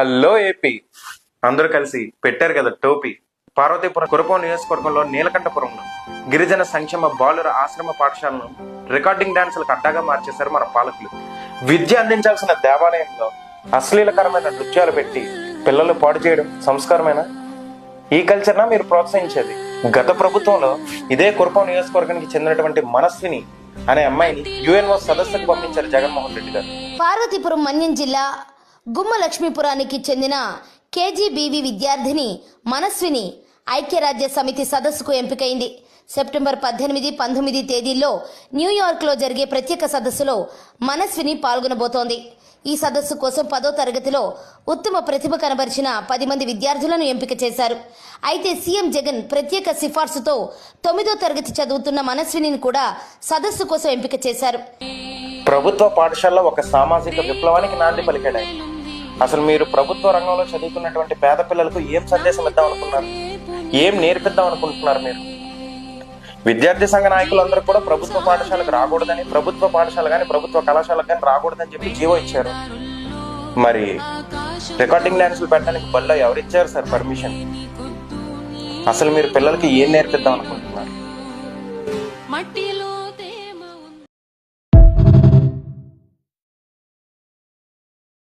Hello AP, అందరూ కలిసి పెట్టారు కదా టోపీ. పార్వతీపురం కురపం నియోజకవర్గంలో నీలకంఠపురంలో గిరిజన సంక్షేమ బాలుర ఆశ్రమ పాఠశాలను రికార్డింగ్ డాన్సులకు అడ్డాగా మార్చేశారు మన పాలకులు. విద్య అందించాల్సిన దేవాలయంలో అశ్లీలకరమైన నృత్యాలు పెట్టి పిల్లలు పాడు చేయడం సంస్కారమేనా? ఈ కల్చర్నా మీరు ప్రోత్సహించేది? గత ప్రభుత్వంలో ఇదే కురపం నియోజకవర్గానికి చెందినటువంటి మనస్విని అనే అమ్మాయిని యుఎన్ఓ సదస్సుకు పంపించారు జగన్మోహన్ రెడ్డి గారు. పార్వతీపురం మన్యం జిల్లా గుమ్మ లక్ష్మీపురానికి చెందిన కేజీబీవీ విద్యార్థిని మనస్విని ఐక్యరాజ్య సమితి సదస్సుకు ఎంపికైంది. సెప్టెంబర్ 18, 19 తేదీల్లో న్యూయార్క్లో జరిగే ప్రత్యేక సదస్సులో మనస్విని పాల్గొనబోతోంది. ఈ సదస్సు కోసం 10వ తరగతిలో ఉత్తమ ప్రతిభ కనబరిచిన 10 మంది విద్యార్థులను ఎంపిక చేశారు. అయితే సీఎం జగన్ ప్రత్యేక సిఫార్సుతో 9వ తరగతి చదువుతున్న మనస్వినిని కూడా సదస్సు కోసం ఎంపిక చేశారు. ప్రభుత్వ పాఠశాలలో ఒక సామాజిక విప్లవానికి నాంది పలికాడు ఆయన. అసలు మీరు ప్రభుత్వ రంగంలో చదువుతున్నటువంటి పేద పిల్లలకు ఏం సందేశం ఇద్దాం అనుకున్నారు? ఏం నేర్పిద్దాం అనుకుంటున్నారు? మీరు విద్యార్థి సంఘ నాయకులందరూ కూడా ప్రభుత్వ పాఠశాలకు రాకూడదని, ప్రభుత్వ పాఠశాల కానీ ప్రభుత్వ కళాశాలకు కానీ రాకూడదని చెప్పి జీవో ఇచ్చారు. మరి రికార్డింగ్ డాన్సులు పెట్టడానికి బల్లో ఎవరిచ్చారు సార్ పర్మిషన్? అసలు మీరు పిల్లలకి ఏం నేర్పిద్దాం అనుకుంటున్నారు?